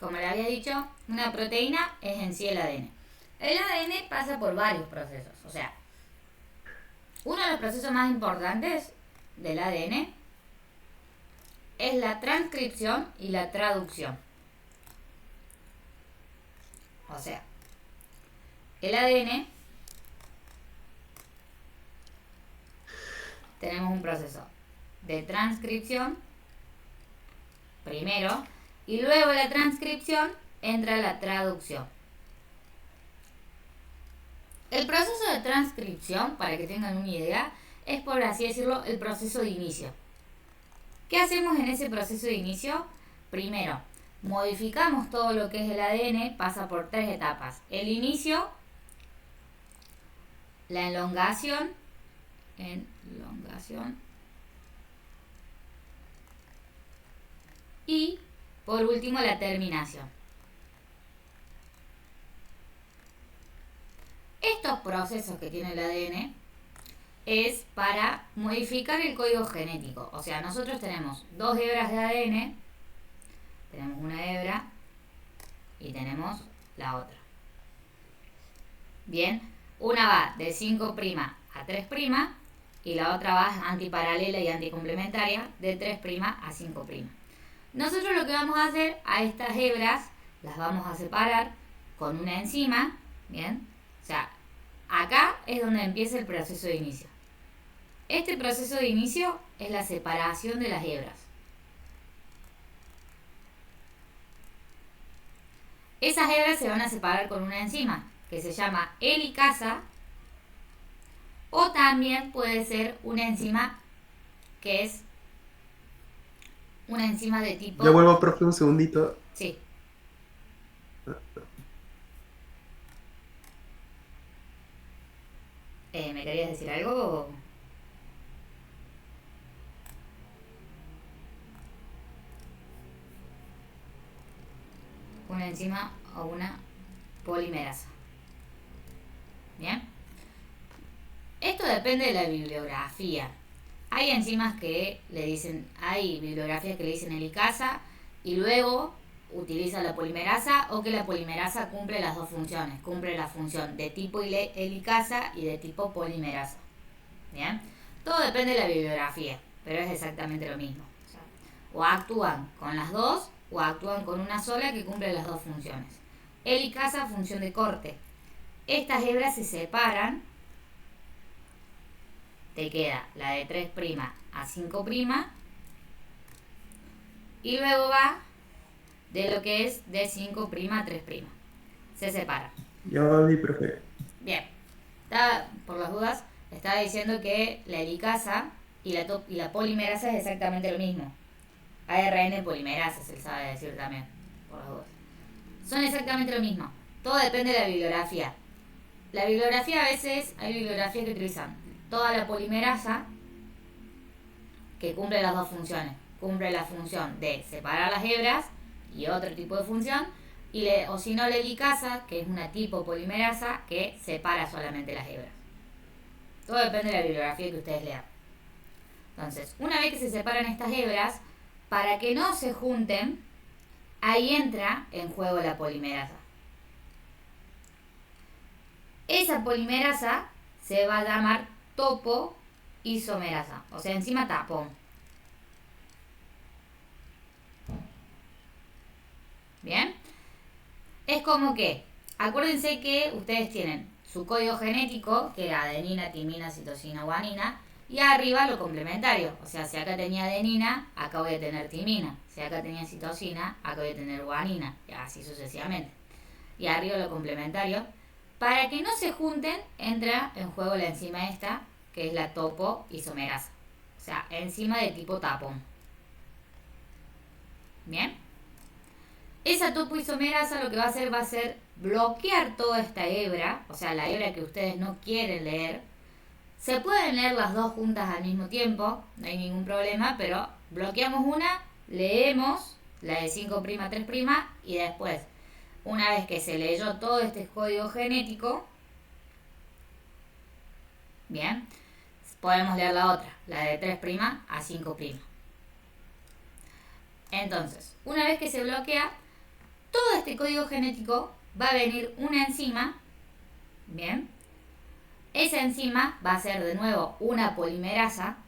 como le había dicho, una proteína es en sí el ADN. El ADN pasa por varios procesos. O sea, uno de los procesos más importantes del ADN es la transcripción y la traducción. O sea, el ADN tenemos un proceso de transcripción primero y luego de la transcripción entra la traducción. El proceso de transcripción, para que tengan una idea, es, por así decirlo, el proceso de inicio. ¿Qué hacemos en ese proceso de inicio? Primero, modificamos todo lo que es el ADN, pasa por 3 etapas. El inicio, la elongación y, por último, la terminación. Estos procesos que tiene el ADN es para modificar el código genético. O sea, nosotros tenemos 2 hebras de ADN, tenemos una hebra y tenemos la otra. Bien, una va de 5' a 3' y la otra va antiparalela y anticomplementaria de 3' a 5'. Nosotros lo que vamos a hacer a estas hebras, las vamos a separar con una enzima, ¿bien? O sea, acá es donde empieza el proceso de inicio. Este proceso de inicio es la separación de las hebras. Esas hebras se van a separar con una enzima que se llama helicasa, o también puede ser una enzima que es una enzima de tipo... Ya vuelvo, profe, un segundito. Sí. ¿Me querías decir algo? Una enzima o una polimerasa. ¿Bien? Esto depende de la bibliografía. Hay enzimas que le dicen, hay bibliografías que le dicen helicasa y luego utiliza la polimerasa, o que la polimerasa cumple las dos funciones. Cumple la función de tipo helicasa y de tipo polimerasa. ¿Bien? Todo depende de la bibliografía, pero es exactamente lo mismo. O actúan con las dos o actúan con una sola que cumple las dos funciones. Helicasa, función de corte. Estas hebras se separan. Te queda la de 3' a 5', y luego va de lo que es de 5' a 3'. Se separa. Ya volví, profe. Bien. Por las dudas, estaba diciendo que la helicasa y la polimerasa es exactamente lo mismo. ARN polimerasa se sabe decir también, por las dudas. Son exactamente lo mismo. Todo depende de la bibliografía. La bibliografía, a veces hay bibliografías que utilizan toda la polimerasa, que cumple las dos funciones. Cumple la función de separar las hebras y otro tipo de función, o si no la helicasa, que es una tipo polimerasa que separa solamente las hebras. Todo depende de la bibliografía que ustedes lean. Entonces, una vez que se separan estas hebras, para que no se junten, ahí entra en juego la polimerasa. Esa polimerasa se va a llamar topoisomerasa, o sea, enzima tapón. ¿Bien? Es como que, acuérdense que ustedes tienen su código genético, que era adenina, timina, citosina, guanina, y arriba lo complementario. O sea, si acá tenía adenina, acá voy a tener timina. Si acá tenía citosina, acá voy a tener guanina, y así sucesivamente. Y arriba lo complementario. Para que no se junten, entra en juego la enzima esta, que es la topoisomerasa. O sea, enzima de tipo tapón. ¿Bien? Esa topoisomerasa lo que va a hacer bloquear toda esta hebra, o sea, la hebra que ustedes no quieren leer. Se pueden leer las dos juntas al mismo tiempo, no hay ningún problema, pero bloqueamos una, leemos la de 5', 3', y después, una vez que se leyó todo este código genético, bien, podemos leer la otra, la de 3' a 5'. Entonces, una vez que se bloquea, todo este código genético va a venir una enzima, ¿bien? Esa enzima va a ser de nuevo una polimerasa,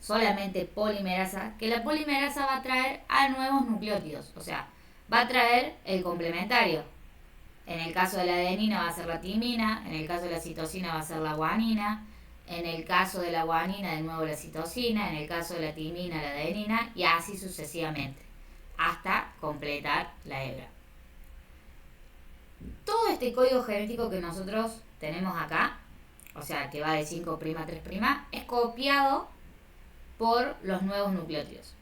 solamente polimerasa, que la polimerasa va a traer a nuevos nucleótidos, o sea, va a traer el complementario. En el caso de la adenina va a ser la timina, en el caso de la citosina va a ser la guanina, en el caso de la guanina de nuevo la citosina, en el caso de la timina la adenina y así sucesivamente, hasta completar la hebra. Todo este código genético que nosotros tenemos acá, o sea que va de 5' a 3', es copiado por los nuevos nucleótidos.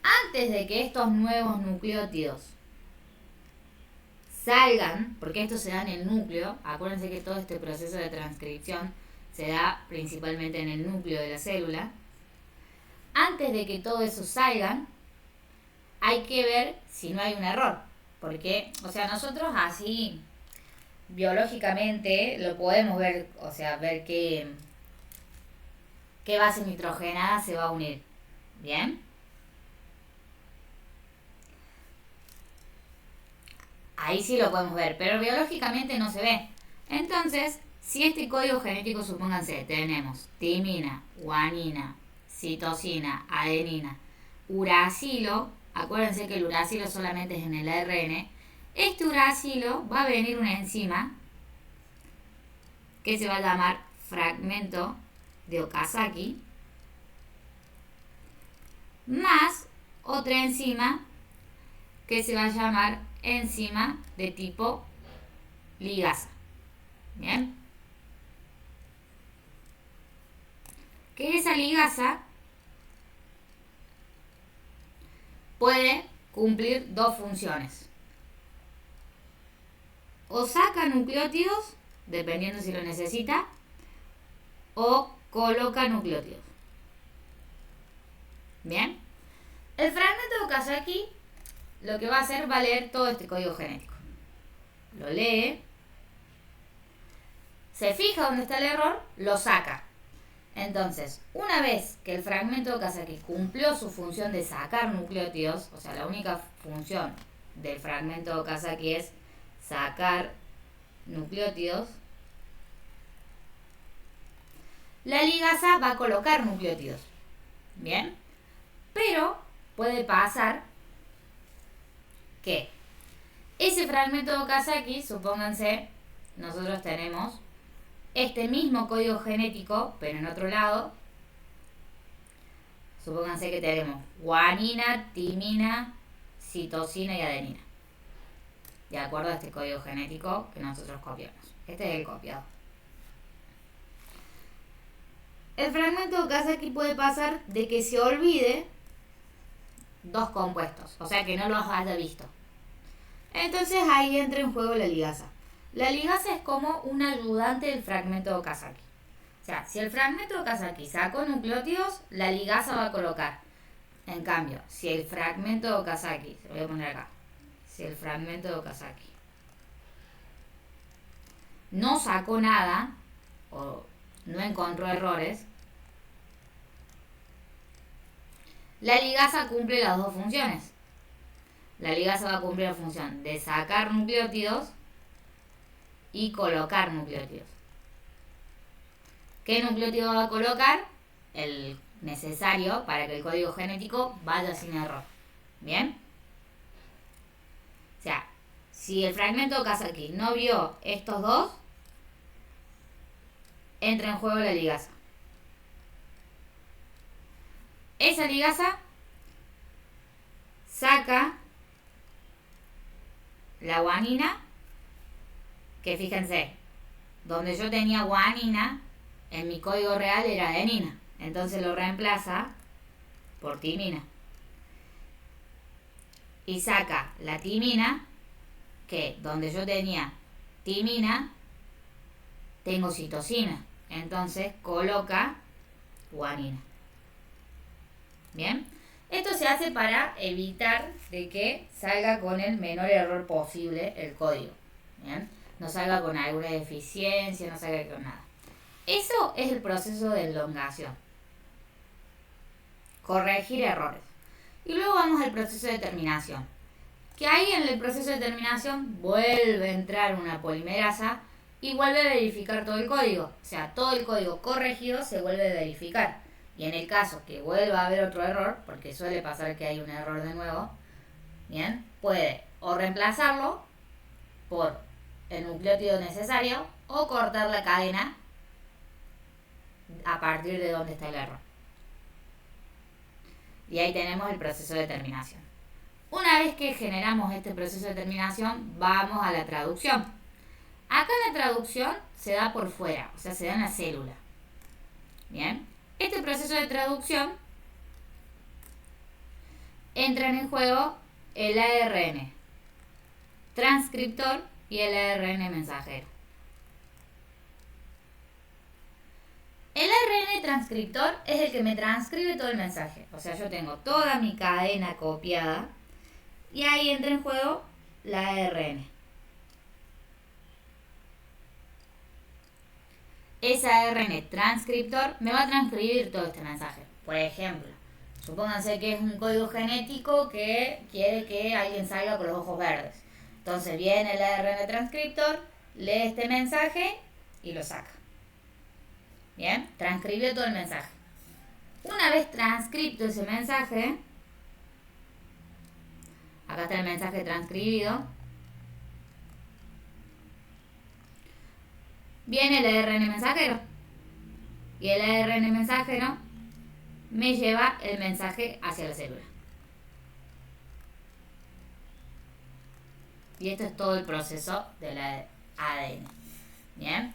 Antes de que estos nuevos nucleótidos salgan, porque esto se da en el núcleo, acuérdense que todo este proceso de transcripción se da principalmente en el núcleo de la célula. Antes de que todo eso salgan, hay que ver si no hay un error, porque, o sea, nosotros así biológicamente lo podemos ver, o sea, ver qué base nitrogenada se va a unir, ¿bien? Ahí sí lo podemos ver, pero biológicamente no se ve. Entonces, si este código genético, supónganse, tenemos timina, guanina, citosina, adenina, uracilo, acuérdense que el uracilo solamente es en el ARN, este uracilo va a venir una enzima que se va a llamar fragmento de Okazaki, más otra enzima que se va a llamar enzima de tipo ligasa. ¿Bien? Que esa ligasa puede cumplir dos funciones. O saca nucleótidos, dependiendo si lo necesita, o coloca nucleótidos. ¿Bien? El fragmento de Okazaki lo que va a hacer va a leer todo este código genético. Lo lee, se fija dónde está el error, lo saca. Entonces, una vez que el fragmento de Okazaki cumplió su función de sacar nucleótidos, o sea, la única función del fragmento de Okazaki es sacar nucleótidos, la ligasa va a colocar nucleótidos. ¿Bien? Pero puede pasar que ese fragmento de Okazaki, supónganse, nosotros tenemos este mismo código genético, pero en otro lado. Supónganse que tenemos guanina, timina, citosina y adenina, de acuerdo a este código genético que nosotros copiamos. Este es el copiado. El fragmento de Okazaki puede pasar de que se olvide dos compuestos, o sea que no los haya visto. Entonces ahí entra en juego la ligasa. La ligasa es como un ayudante del fragmento de Okazaki. O sea, si el fragmento de Okazaki sacó nucleótidos, la ligasa va a colocar. En cambio, si el fragmento de Okazaki, se lo voy a poner acá, si el fragmento de Okazaki no sacó nada, o no encontró errores, la ligasa cumple las dos funciones. La ligasa va a cumplir la función de sacar nucleótidos y colocar nucleótidos. ¿Qué nucleótido va a colocar? El necesario para que el código genético vaya sin error. ¿Bien? O sea, si el fragmento de Okazaki no vio estos dos, entra en juego la ligasa. Esa ligasa saca la guanina, que fíjense, donde yo tenía guanina, en mi código real era adenina. Entonces lo reemplaza por timina. Y saca la timina, que donde yo tenía timina, tengo citosina. Entonces coloca guanina. ¿Bien? Esto se hace para evitar de que salga con el menor error posible el código. ¿Bien? No salga con alguna deficiencia, no salga con nada. Eso es el proceso de elongación. Corregir errores. Y luego vamos al proceso de terminación. Que ahí en el proceso de terminación vuelve a entrar una polimerasa y vuelve a verificar todo el código. O sea, todo el código corregido se vuelve a verificar. Y en el caso que vuelva a haber otro error, porque suele pasar que hay un error de nuevo, bien, puede o reemplazarlo por el nucleótido necesario o cortar la cadena a partir de donde está el error. Y ahí tenemos el proceso de terminación. Una vez que generamos este proceso de terminación, vamos a la traducción. Acá la traducción se da por fuera, o sea, se da en la célula. Bien, este proceso de traducción entra en juego el ARN transcriptor y el ARN mensajero. El ARN transcriptor es el que me transcribe todo el mensaje. O sea, yo tengo toda mi cadena copiada y ahí entra en juego la ARN. Ese ARN transcriptor me va a transcribir todo este mensaje. Por ejemplo, supónganse que es un código genético que quiere que alguien salga con los ojos verdes. Entonces viene el ARN transcriptor, lee este mensaje y lo saca. Bien, transcribió todo el mensaje. Una vez transcripto ese mensaje, acá está el mensaje transcribido, viene el ARN mensajero. Y el ARN mensajero me lleva el mensaje hacia la célula. Y esto es todo el proceso del ADN. Bien.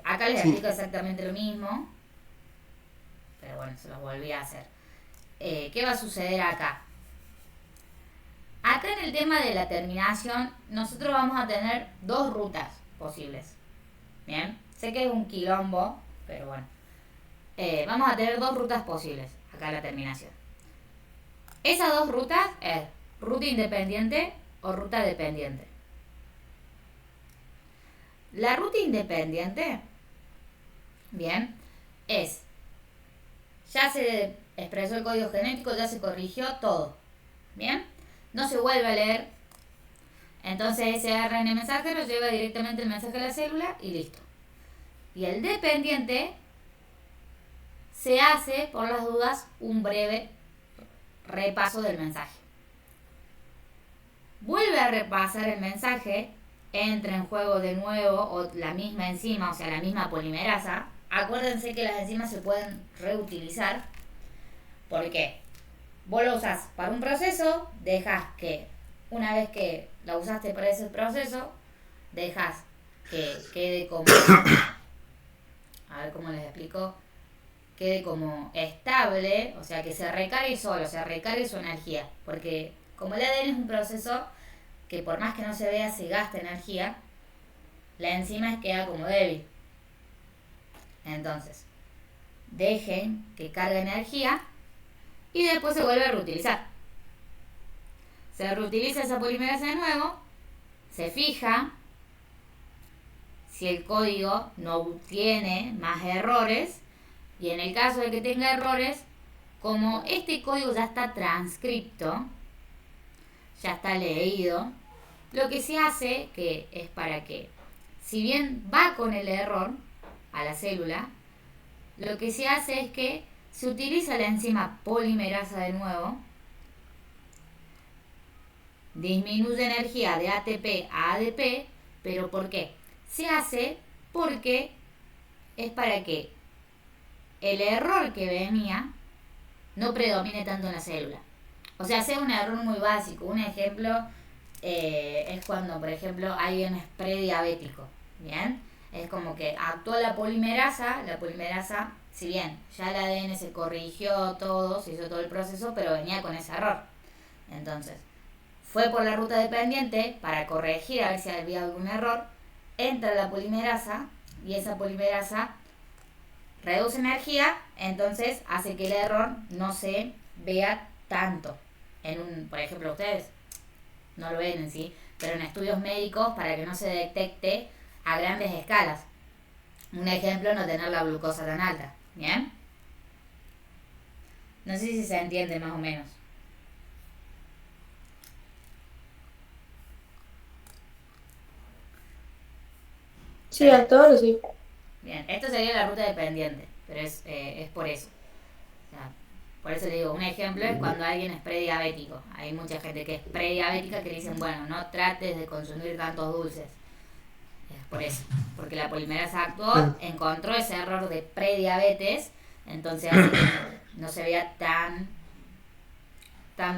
Acá les explico exactamente lo mismo, pero bueno, se los volví a hacer. ¿Qué va a suceder acá? Acá en el tema de la terminación, nosotros vamos a tener dos rutas posibles. Bien, sé que es un quilombo, pero bueno. Vamos a tener dos rutas posibles acá en la terminación. Esas dos rutas es ruta independiente o ruta dependiente. La ruta independiente, bien, ya se expresó el código genético, ya se corrigió todo, bien, no se vuelve a leer, entonces ese ARN mensajero lleva directamente el mensaje a la célula y listo. Y el dependiente se hace, por las dudas, un breve repaso del mensaje. Vuelve a repasar el mensaje, entra en juego de nuevo o la misma enzima, o sea, la misma polimerasa. Acuérdense que las enzimas se pueden reutilizar. ¿Por qué? Vos lo usás para un proceso, dejas que, una vez que la usaste para ese proceso, dejas que quede como, a ver cómo les explico, quede como estable, o sea, que se recargue solo, se recargue su energía. Porque como el ADN es un proceso que por más que no se vea se gasta energía, la enzima queda como débil. Entonces, dejen que cargue energía y después se vuelve a reutilizar. Se reutiliza esa polimerasa de nuevo, se fija si el código no tiene más errores y en el caso de que tenga errores, como este código ya está transcripto, ya está leído, lo que se hace, que es para que, si bien va con el error a la célula, lo que se hace es que se utiliza la enzima polimerasa de nuevo, disminuye energía de ATP a ADP, pero ¿por qué? Se hace porque es para que el error que venía no predomine tanto en la célula. O sea, sea un error muy básico. Un ejemplo es cuando, por ejemplo, alguien es prediabético. ¿Bien? Es como que actuó la polimerasa, si bien ya el ADN se corrigió todo, se hizo todo el proceso, pero venía con ese error. Entonces, fue por la ruta dependiente para corregir a ver si había algún error, entra la polimerasa y esa polimerasa reduce energía, entonces hace que el error no se vea tanto. Por ejemplo, ustedes no lo ven en sí, pero en estudios médicos para que no se detecte a grandes escalas. Un ejemplo, no tener la glucosa tan alta. ¿Bien? No sé si se entiende más o menos. Sí, hasta ahora sí. Bien, esto sería la ruta dependiente, pero es por eso. O sea, por eso le digo, un ejemplo es cuando alguien es prediabético. Hay mucha gente que es prediabética que le dicen, bueno, no trates de consumir tantos dulces. Es por eso, porque la polimerasa actuó, encontró ese error de prediabetes, entonces hace que no se vea tan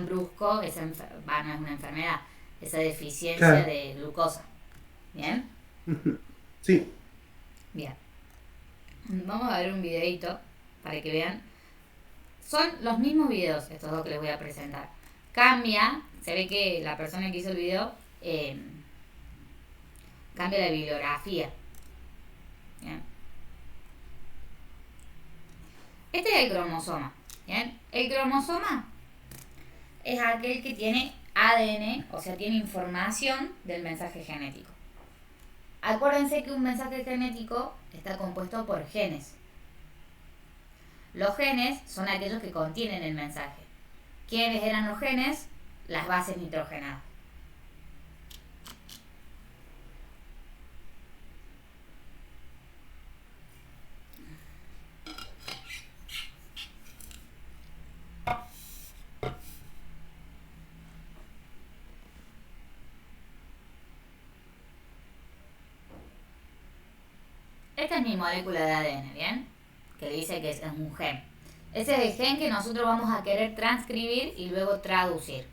brusco, no es una enfermedad, esa deficiencia Claro. de glucosa. ¿Bien? Sí. Bien. Vamos a ver un videito para que vean. Son los mismos videos, estos dos que les voy a presentar. Cambia, se ve que la persona que hizo el video cambia la bibliografía. Bien. Este es el cromosoma. ¿Bien? El cromosoma es aquel que tiene ADN, o sea, tiene información del mensaje genético. Acuérdense que un mensaje genético está compuesto por genes. Los genes son aquellos que contienen el mensaje. ¿Quiénes eran los genes? Las bases nitrogenadas. Esta es mi molécula de ADN, ¿bien? Que dice que es un gen. Ese es el gen que nosotros vamos a querer transcribir y luego traducir.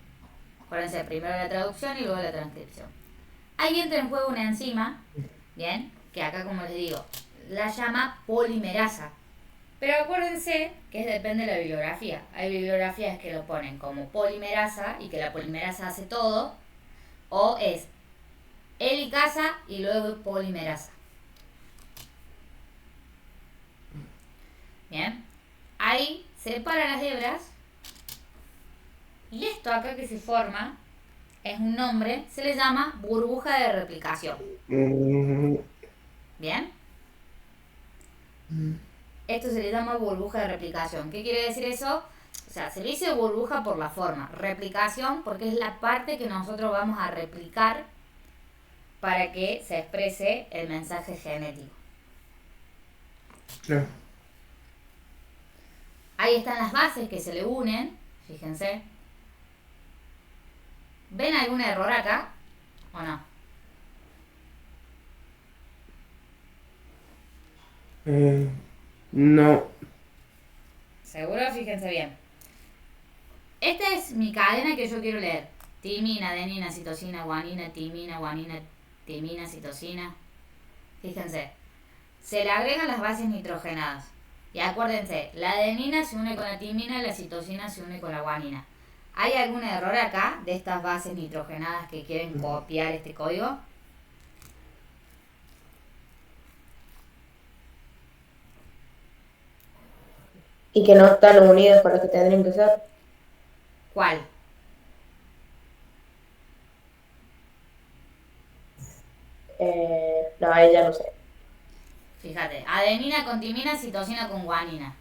Acuérdense, primero la traducción y luego la transcripción. Ahí entra en juego una enzima, ¿bien? Que acá, como les digo, la llama polimerasa. Pero acuérdense que depende de la bibliografía. Hay bibliografías que lo ponen como polimerasa y que la polimerasa hace todo. O es helicasa y luego polimerasa. Bien. Ahí separa las hebras. Y esto acá que se forma es un nombre, se le llama burbuja de replicación. ¿Bien? Esto se le llama burbuja de replicación. ¿Qué quiere decir eso? O sea, se le dice burbuja por la forma. Replicación porque es la parte que nosotros vamos a replicar para que se exprese el mensaje genético. Claro. Ahí están las bases que se le unen. Fíjense. ¿Ven algún error acá? ¿O no? No. ¿Seguro? Fíjense bien. Esta es mi cadena que yo quiero leer. Timina, adenina, citosina, guanina, timina, guanina, timina, citosina. Fíjense. Se le agregan las bases nitrogenadas. Y acuérdense, la adenina se une con la timina y la citosina se une con la guanina. ¿Hay algún error acá de estas bases nitrogenadas que quieren copiar este código? Y que no están unidos con los que tendrían que ser. ¿Cuál? No, ahí ya no sé. Fíjate, adenina con timina, citosina con guanina.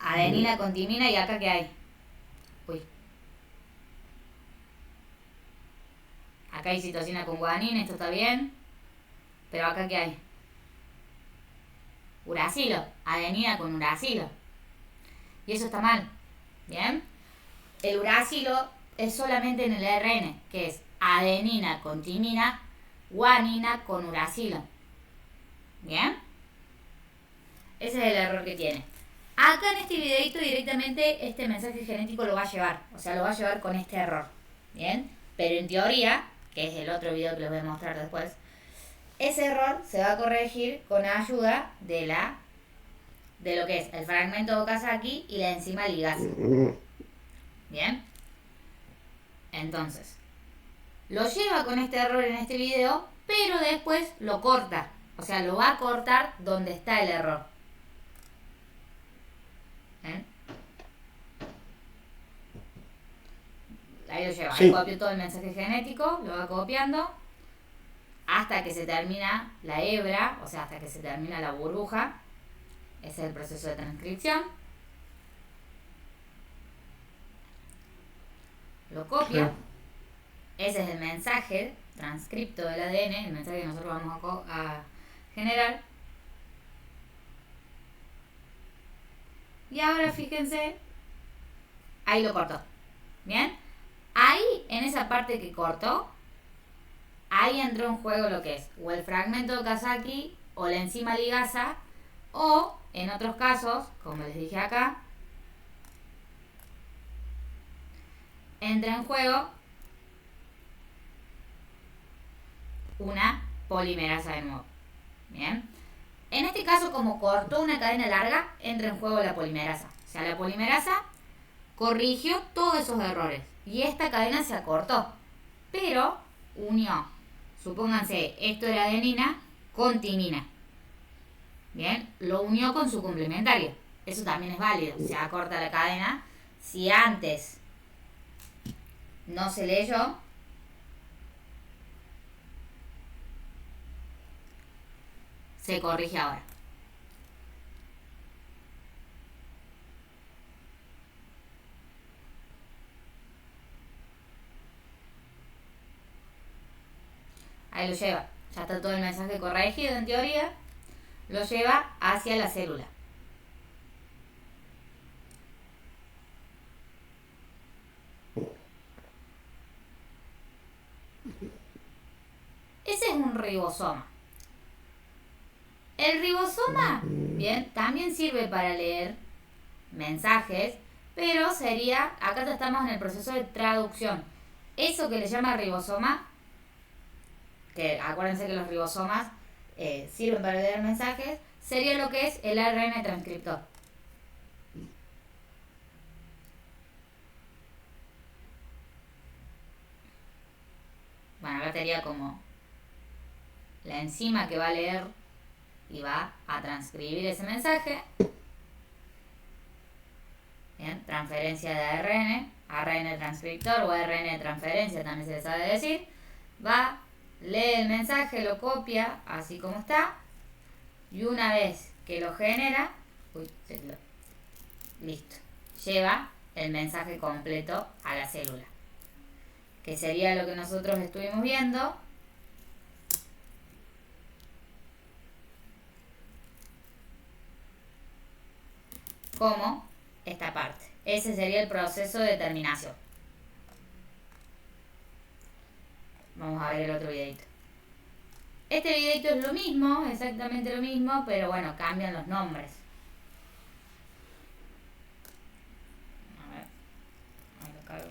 Adenina con timina y acá ¿qué hay? Uy. Acá hay citosina con guanina, esto está bien. Pero acá ¿qué hay? Uracilo, adenina con uracilo. Y eso está mal. ¿Bien? El uracilo es solamente en el ARN, que es adenina con timina, guanina con uracilo. ¿Bien? Ese es el error que tiene. Acá en este videito directamente este mensaje genético lo va a llevar. O sea, lo va a llevar con este error. ¿Bien? Pero en teoría, que es el otro video que les voy a mostrar después, ese error se va a corregir con ayuda de lo que es el fragmento de Okazaki y la enzima ligasa. ¿Bien? Entonces, lo lleva con este error en este video, pero después lo corta. O sea, lo va a cortar donde está el error. ¿Eh? Ahí lo lleva. Sí. Ahí copió todo el mensaje genético, lo va copiando hasta que se termina la hebra, o sea, hasta que se termina la burbuja. Ese es el proceso de transcripción. Lo copia. Ese es el mensaje transcripto del ADN, el mensaje que nosotros vamos a generar. Y ahora fíjense, ahí lo cortó. ¿Bien? Ahí, en esa parte que cortó, ahí entró en juego lo que es o el fragmento de Okazaki o la enzima ligasa, o en otros casos, como les dije acá, entra en juego una polimerasa de nuevo. Bien. En este caso, como cortó una cadena larga, entra en juego la polimerasa. O sea, la polimerasa corrigió todos esos errores y esta cadena se acortó, pero unió, supónganse, esto era adenina con timina. Bien, lo unió con su complementario. Eso también es válido. Se acorta la cadena. Si antes no se leyó, se corrige ahora. Ahí lo lleva. Ya está todo el mensaje corregido en teoría. Lo lleva hacia la célula. Ese es un ribosoma. El ribosoma, bien, también sirve para leer mensajes, pero sería, acá ya estamos en el proceso de traducción. Eso que le llama ribosoma, que acuérdense que los ribosomas sirven para leer mensajes, sería lo que es el ARN transcriptor. Bueno, acá sería como la enzima que va a leer y va a transcribir ese mensaje. Bien, transferencia de ARN, ARN transcriptor o ARN transferencia también se le sabe decir. Va, lee el mensaje, lo copia así como está, y una vez que lo genera, listo, lleva el mensaje completo a la célula, que sería lo que nosotros estuvimos viendo. Como esta parte. Ese sería el proceso de terminación. Vamos a ver el otro videito. Este videito es lo mismo, exactamente lo mismo, pero bueno, cambian los nombres. A ver, ahí lo cargo.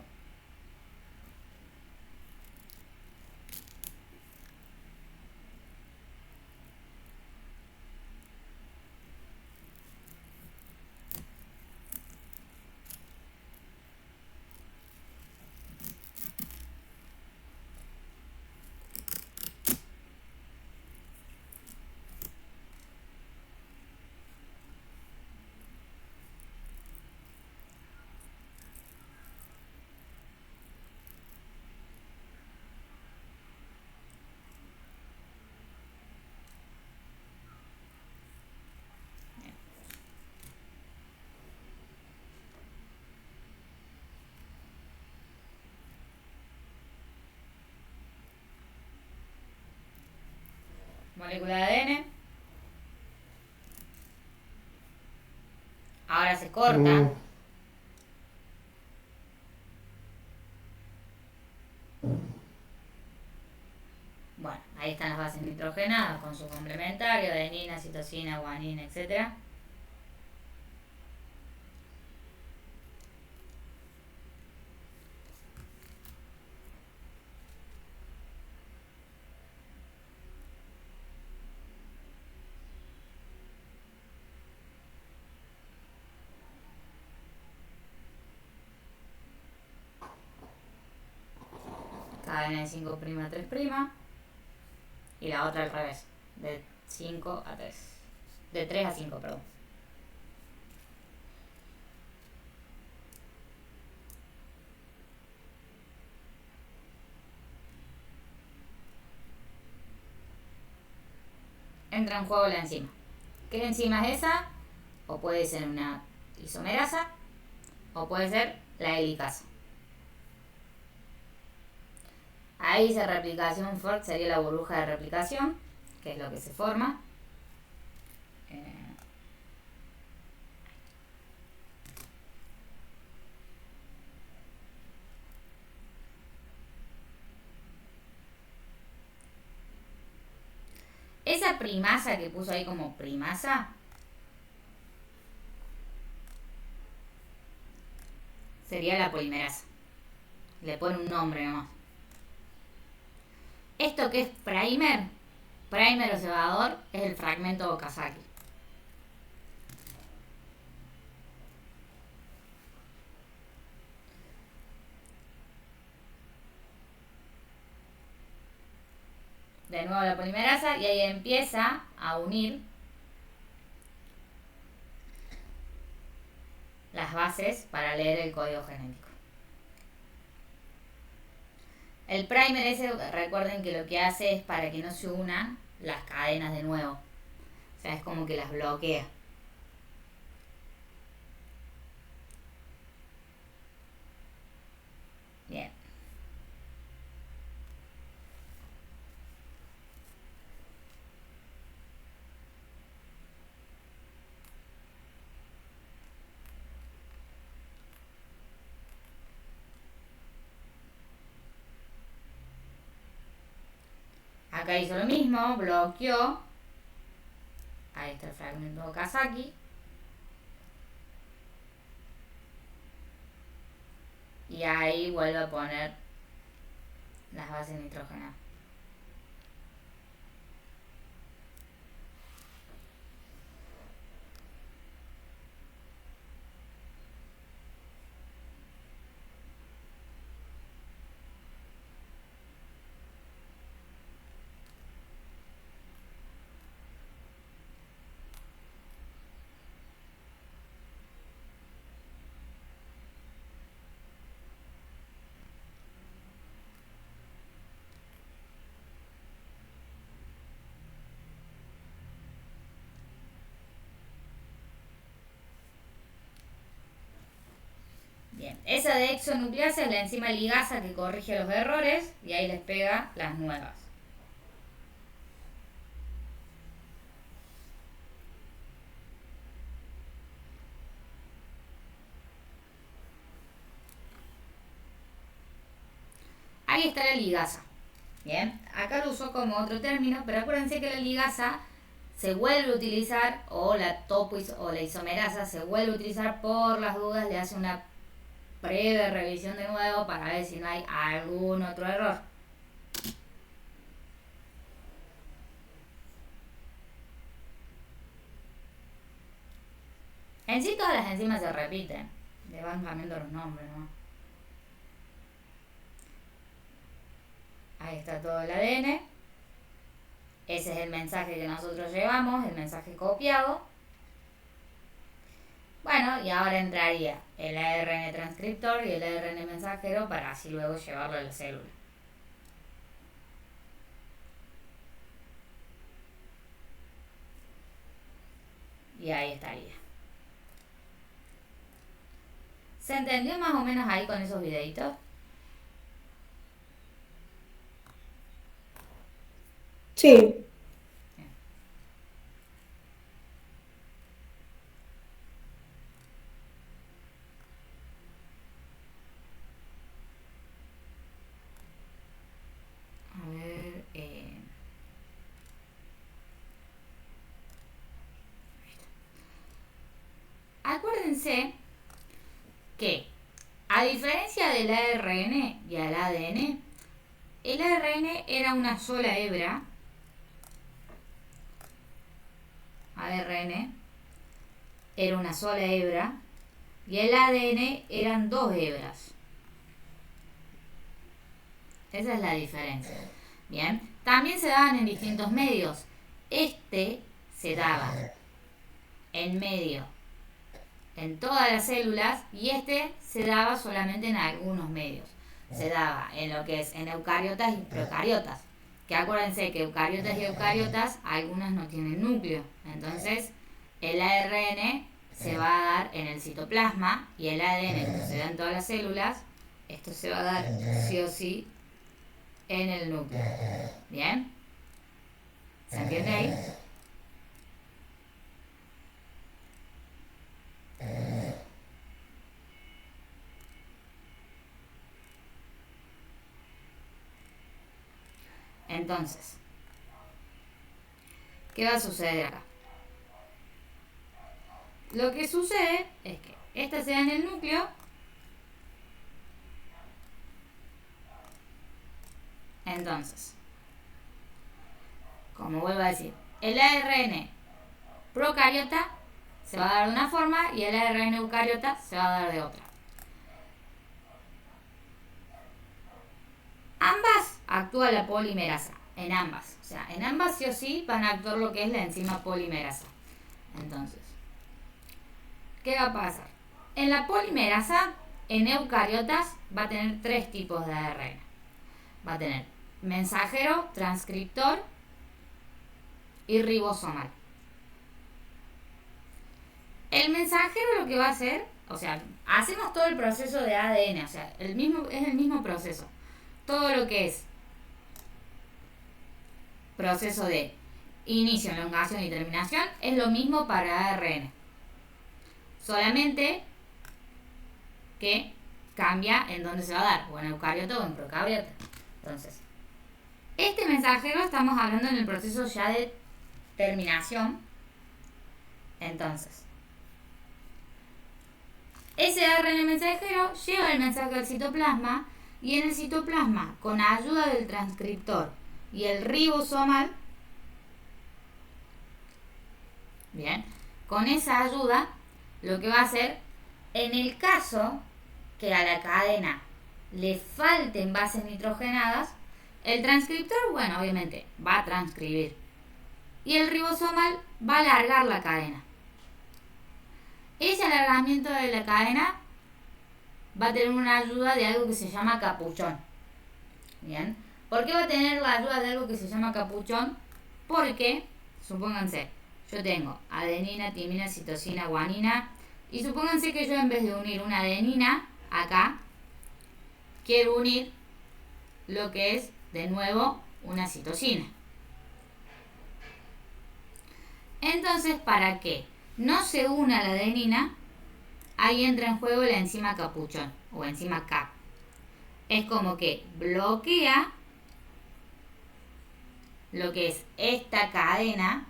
Molécula de ADN. Ahora se corta. Bueno, ahí están las bases nitrogenadas con su complementario, adenina, citosina, guanina, etc. Cadena de 5' a 3'. Y la otra al revés, de 5 a 3. De 3 a 5, perdón. Entra en juego la enzima. ¿Qué enzima es esa? O puede ser una isomerasa, o puede ser la helicasa. Ahí dice replicación fork, sería la burbuja de replicación, que es lo que se forma. Esa primasa que puso ahí como primasa sería la polimerasa. Le pone un nombre nomás. Esto que es primer o cebador, es el fragmento Okazaki. De nuevo la polimerasa y ahí empieza a unir las bases para leer el código genético. El primer ese, recuerden que lo que hace es para que no se unan las cadenas de nuevo. O sea, es como que las bloquea. Bien. Acá hizo lo mismo, bloqueó. Ahí está el fragmento Okazaki. Y ahí vuelve a poner las bases nitrogenadas. Bien, esa de exonucleasa es la enzima ligasa que corrige los errores y ahí les pega las nuevas. Ahí está la ligasa. Bien, acá lo usó como otro término, pero acuérdense que la ligasa se vuelve a utilizar, o la topo o la isomerasa se vuelve a utilizar por las dudas, le hace una breve revisión de nuevo para ver si no hay algún otro error. En sí todas las enzimas se repiten, le van cambiando los nombres, ¿no? Ahí está todo el ADN. Ese es el mensaje que nosotros llevamos, el mensaje copiado. Bueno, y ahora entraría el ARN transcriptor y el ARN mensajero para así luego llevarlo a la célula. Y ahí estaría. ¿Se entendió más o menos ahí con esos videitos? Sí. A ver, acuérdense que, a diferencia del ARN y el ADN, el ARN era una sola hebra. ARN era una sola hebra y el ADN eran dos hebras. Esa es la diferencia. Bien, también se daban en distintos medios. Este se daba en medio en todas las células y este se daba solamente en algunos medios. Se daba en lo que es en eucariotas y procariotas. Que acuérdense que eucariotas y eucariotas algunas no tienen núcleo. Entonces el ARN se va a dar en el citoplasma y el ADN que se da en todas las células, esto se va a dar sí o sí en el núcleo. ¿Bien? ¿Se entiende ahí? Entonces, ¿qué va a suceder acá? Lo que sucede es que esta se da en el núcleo. Entonces, como vuelvo a decir, el ARN procariota se va a dar de una forma y el ARN eucariota se va a dar de otra. Ambas actúa la polimerasa, en ambas. O sea, en ambas sí o sí van a actuar lo que es la enzima polimerasa. Entonces, ¿qué va a pasar? En la polimerasa, en eucariotas, va a tener 3 tipos de ARN. Va a tener mensajero, transcriptor y ribosomal. El mensajero lo que va a hacer, o sea, hacemos todo el proceso de ADN, o sea, es el mismo proceso. Todo lo que es proceso de inicio, elongación y terminación es lo mismo para ARN. Solamente que cambia en dónde se va a dar, o en eucariota o en procariota. Entonces, este mensajero estamos hablando en el proceso ya de terminación. Entonces, ese ARN mensajero lleva el mensaje al citoplasma y en el citoplasma, con ayuda del transcriptor y el ribosomal, bien, con esa ayuda, lo que va a hacer, en el caso que a la cadena le falten bases nitrogenadas, el transcriptor, bueno, obviamente, va a transcribir. Y el ribosomal va a alargar la cadena. Ese alargamiento de la cadena va a tener una ayuda de algo que se llama capuchón. Bien. ¿Por qué va a tener la ayuda de algo que se llama capuchón? Porque, supónganse, yo tengo adenina, timina, citosina, guanina. Y supónganse que yo en vez de unir una adenina acá, quiero unir lo que es, de nuevo, una citosina. Entonces, para que no se una la adenina, ahí entra en juego la enzima capuchón o enzima Cap. Es como que bloquea lo que es esta cadena,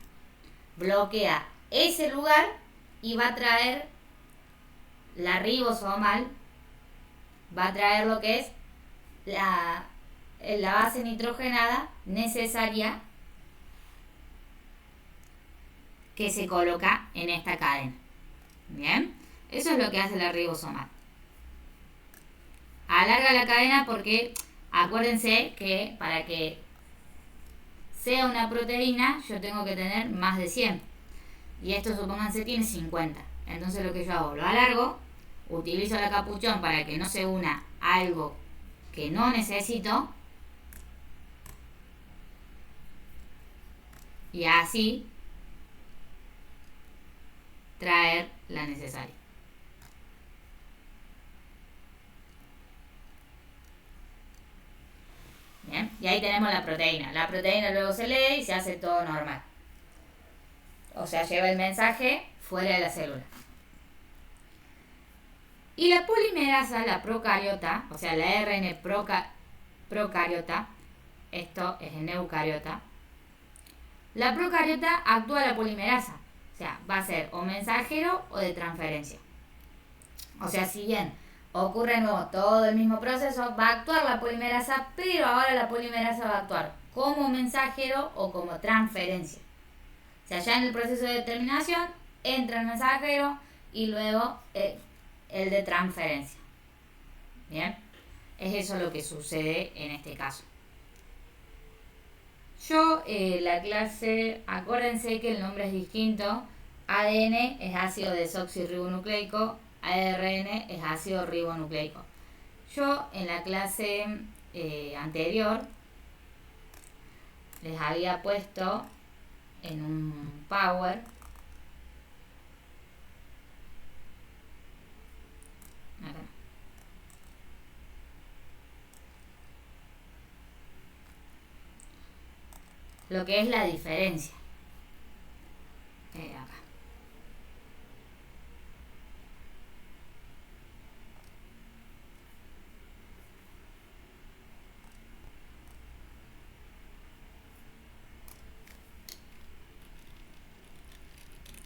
bloquea ese lugar y va a traer la ribosomal, va a traer lo que es la base nitrogenada necesaria que se coloca en esta cadena. Bien, eso es lo que hace la ribosomal. Alarga la cadena porque acuérdense que para que sea una proteína yo tengo que tener más de 100 y esto, supónganse, tiene 50. Entonces lo que yo hago, lo alargo, utilizo la capuchón para que no se una algo que no necesito y así traer la necesaria. Bien, y ahí tenemos la proteína. La proteína luego se lee y se hace todo normal. O sea, lleva el mensaje fuera de la célula. Y la polimerasa, la procariota, o sea, la ARN procariota, esto es en eucariota, la procariota actúa la polimerasa. O sea, va a ser o mensajero o de transferencia. O sea, si bien ocurre de nuevo todo el mismo proceso, va a actuar la polimerasa, pero ahora la polimerasa va a actuar como mensajero o como transferencia. O sea, ya en el proceso de terminación entra el mensajero y luego el de transferencia. Bien, es eso lo que sucede en este caso. Yo, la clase, acuérdense que el nombre es distinto. ADN es ácido desoxirribonucleico, ARN es ácido ribonucleico. Yo en la clase anterior les había puesto en un Power acá, lo que es la diferencia. Acá.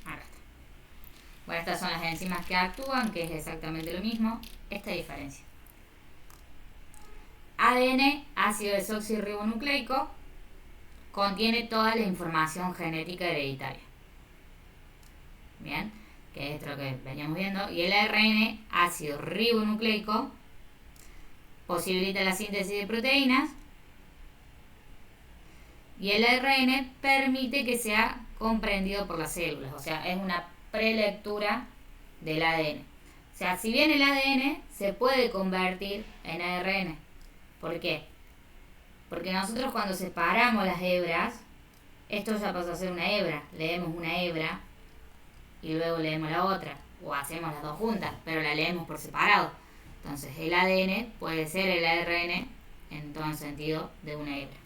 Acá está. Bueno, estas son las enzimas que actúan, que es exactamente lo mismo. Esta diferencia. ADN, ácido desoxirribonucleico, contiene toda la información genética hereditaria. Bien, que es lo que veníamos viendo. Y el ARN, ácido ribonucleico, posibilita la síntesis de proteínas. Y el ARN permite que sea comprendido por las células. O sea, es una prelectura del ADN. O sea, si bien el ADN se puede convertir en ARN. ¿Por qué? Porque nosotros cuando separamos las hebras, esto ya pasa a ser una hebra. Leemos una hebra y luego leemos la otra. O hacemos las dos juntas, pero la leemos por separado. Entonces el ADN puede ser el ARN en todo el sentido de una hebra.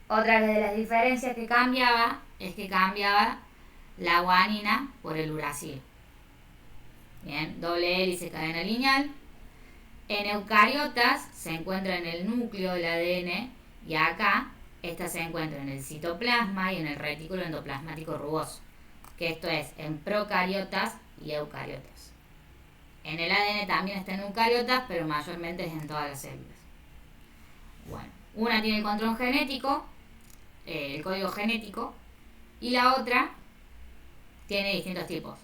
Otra de las diferencias que cambiaba es que cambiaba la guanina por el uracilo. Bien, doble hélice, cadena lineal. En eucariotas se encuentra en el núcleo del ADN y acá esta se encuentra en el citoplasma y en el retículo endoplasmático rugoso, que esto es en procariotas y eucariotas. En el ADN también está en eucariotas, pero mayormente es en todas las células. Bueno, una tiene el control genético, el código genético, y la otra tiene distintos tipos.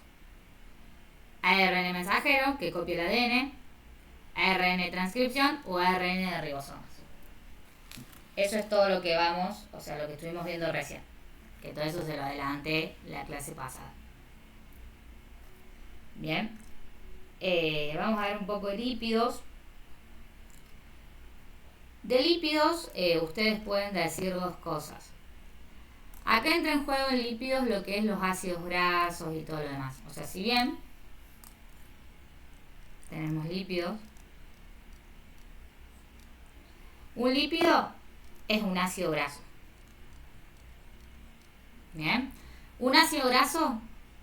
ARN mensajero, que copia el ADN, ARN de transcripción o ARN de ribosomas. Eso es todo lo que vamos, o sea, lo que estuvimos viendo recién. Que todo eso se lo adelanté la clase pasada. Bien. Vamos a ver un poco de lípidos. De lípidos, ustedes pueden decir dos cosas. Acá entra en juego en lípidos lo que es los ácidos grasos y todo lo demás. O sea, si bien tenemos lípidos, un lípido es un ácido graso. Bien. Un ácido graso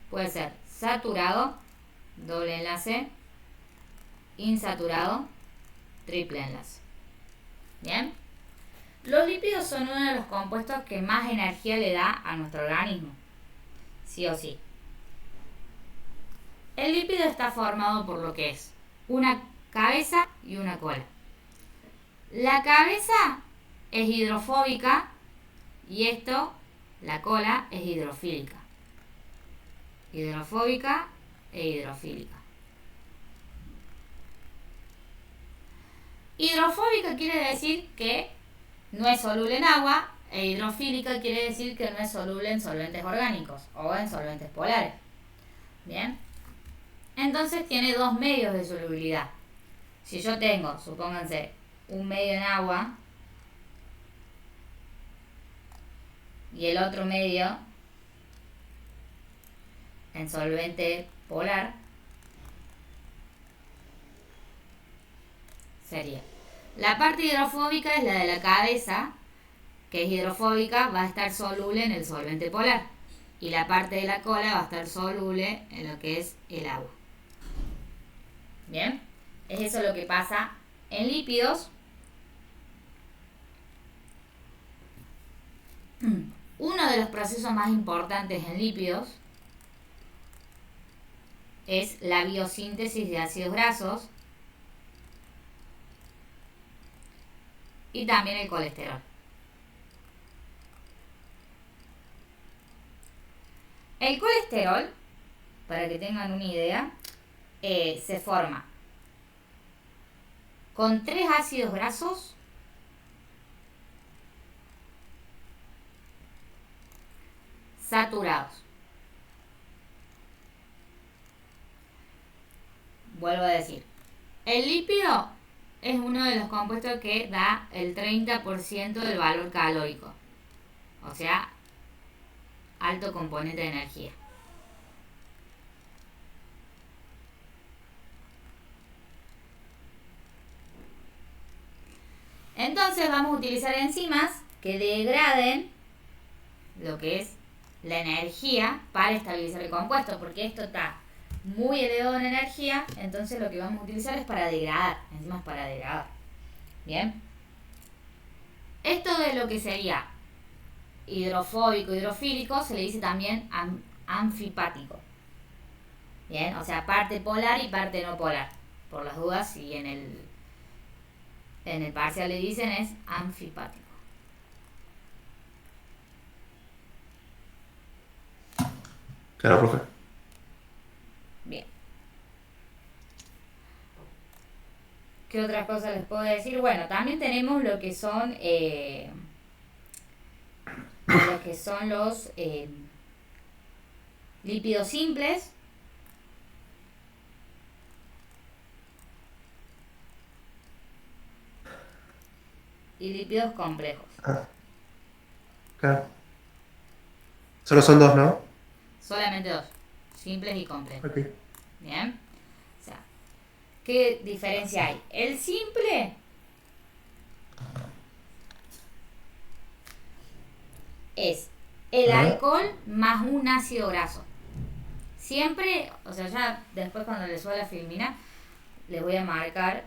puede ser saturado, doble enlace, insaturado, triple enlace. Bien. Los lípidos son uno de los compuestos que más energía le da a nuestro organismo. Sí o sí. El lípido está formado por lo que es una cabeza y una cola. La cabeza es hidrofóbica y la cola, es hidrofílica. Hidrofóbica e hidrofílica. Hidrofóbica quiere decir que no es soluble en agua, e hidrofílica quiere decir que no es soluble en solventes orgánicos o en solventes polares. Bien. Entonces tiene dos medios de solubilidad. Si yo tengo, supónganse, un medio en agua y el otro medio en solvente polar, sería la parte hidrofóbica es la de la cabeza, que es hidrofóbica, va a estar soluble en el solvente polar, y la parte de la cola va a estar soluble en lo que es el agua. Bien, es eso lo que pasa en lípidos. Uno de los procesos más importantes en lípidos es la biosíntesis de ácidos grasos y también el colesterol. El colesterol, para que tengan una idea, se forma con 3 ácidos grasos saturados. Vuelvo a decir, el lípido es uno de los compuestos que da el 30% del valor calórico, o sea, alto componente de energía. Entonces vamos a utilizar enzimas que que degraden lo que es la energía para estabilizar el compuesto, porque esto está muy elevado en energía, entonces lo que vamos a utilizar es para degradar, encima es para degradar. Bien, esto de lo que sería hidrofóbico, hidrofílico, se le dice también anfipático. Bien, o sea, parte polar y parte no polar. Por las dudas, si en el parcial le dicen, es anfipático. Claro, profe. Bien. ¿Qué otras cosas les puedo decir? Bueno, también tenemos lo que son los lípidos simples. Y lípidos complejos. Ah, claro. Solo son dos, ¿no? Solamente dos. Simples y complejos. Ok. Bien. O sea, ¿qué diferencia hay? El simple es el alcohol más un ácido graso. Siempre, o sea, ya después cuando les suba la filmina, les voy a marcar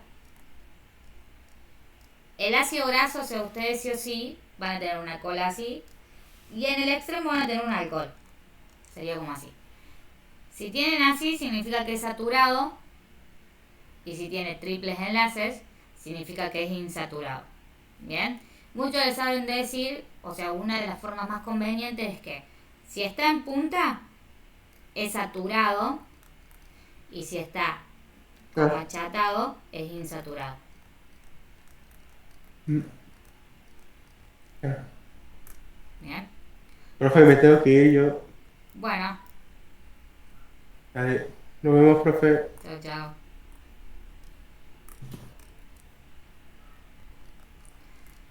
el ácido graso. O sea, ustedes sí o sí van a tener un alcohol así, y en el extremo van a tener un alcohol. Sería como así. Si tienen así, significa que es saturado, y si tiene triples enlaces, significa que es insaturado. Bien, muchos les saben decir, o sea, una de las formas más convenientes es que si está en punta es saturado, y si está como achatado es insaturado. Bien. Profe, me tengo que ir yo. Bueno, Vale. Nos vemos, profe. chao, chao.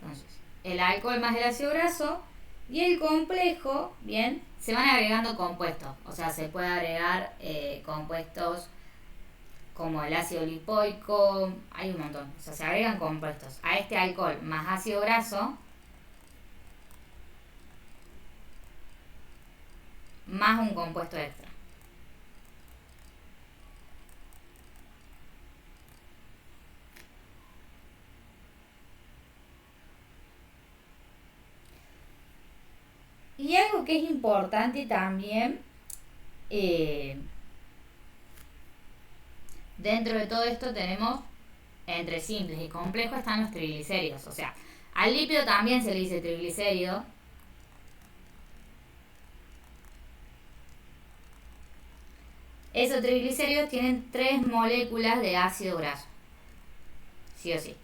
Entonces, el alcohol más el ácido graso y el complejo, bien, se van agregando compuestos. O sea, se puede agregar compuestos como el ácido lipoico, hay un montón. O sea, se agregan compuestos. A este alcohol más ácido graso, más un compuesto extra. Y algo que es importante también, dentro de todo esto tenemos, entre simples y complejos están los triglicéridos. O sea, al lípido también se le dice triglicérido. Esos triglicéridos tienen 3 moléculas de ácido graso. Sí o sí.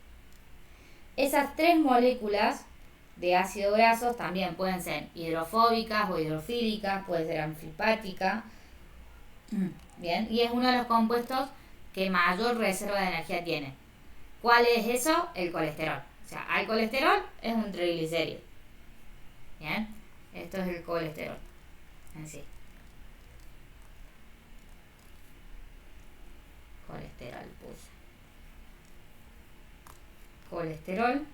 Esas 3 moléculas de ácido graso también pueden ser hidrofóbicas o hidrofílicas, puede ser anfipática. Bien, y es uno de los compuestos que mayor reserva de energía tiene. ¿Cuál es eso? El colesterol. O sea, al colesterol es un triglicérido. Bien, esto es el colesterol en sí. Colesterol puse. Colesterol.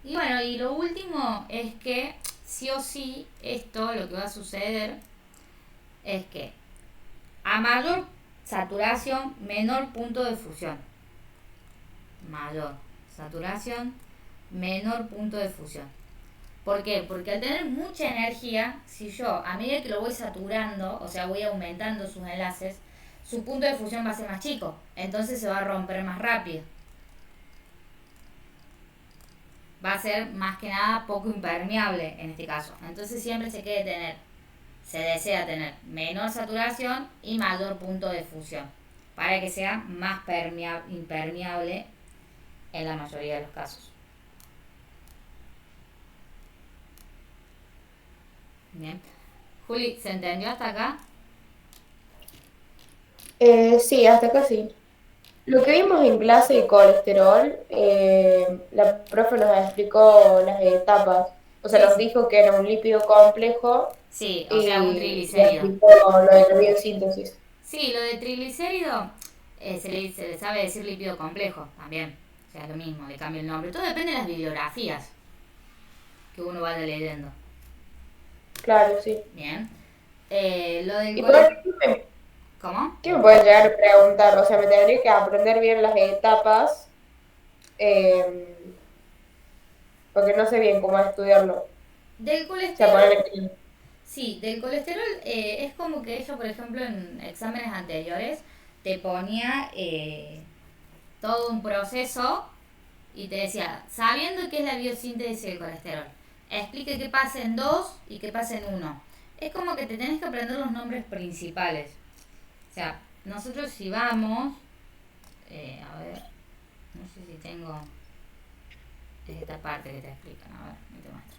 Y bueno, y lo último es que sí o sí esto lo que va a suceder es que a mayor saturación, menor punto de fusión. Mayor saturación, menor punto de fusión. ¿Por qué? Porque al tener mucha energía, si yo a medida que lo voy saturando, o sea voy aumentando sus enlaces, su punto de fusión va a ser más chico, entonces se va a romper más rápido. Va a ser más que nada poco impermeable en este caso. Entonces siempre se desea tener menor saturación y mayor punto de fusión para que sea más impermeable en la mayoría de los casos. Bien. Juli, ¿se entendió hasta acá? Sí, hasta acá sí. Lo que vimos en clase de colesterol, la profe nos explicó las etapas. O sea, nos dijo que era un lípido complejo Sí, o sea, un y triglicérido. explicó lo de la biosíntesis. Sí, lo de triglicérido se le sabe decir lípido complejo también. O sea, es lo mismo, le cambia el nombre. Todo depende de las bibliografías que uno vaya leyendo. Claro, sí. Bien. Lo del ¿Y por ¿Cómo? qué me pueden llegar a preguntar? O sea, me tendría que aprender bien las etapas, porque no sé bien cómo estudiarlo. Del O sea, colesterol. ponerle... Sí, del colesterol es como que ella, por ejemplo, en exámenes anteriores te ponía todo un proceso y te decía, sabiendo qué es la biosíntesis del colesterol, explique qué pasa en 2 y qué pasa en 1. Es como que te tenés que aprender los nombres principales. O sea, nosotros si vamos, a ver, no sé si tengo esta parte que te explican, a ver, te muestro.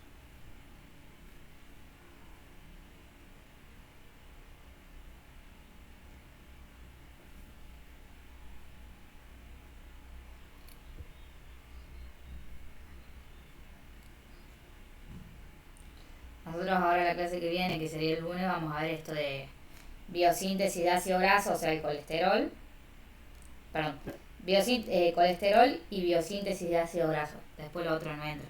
Nosotros ahora la clase que viene, que sería el lunes, vamos a ver esto de biosíntesis de ácido graso, o sea, el colesterol. Perdón, colesterol y biosíntesis de ácido graso. Después lo otro no entra.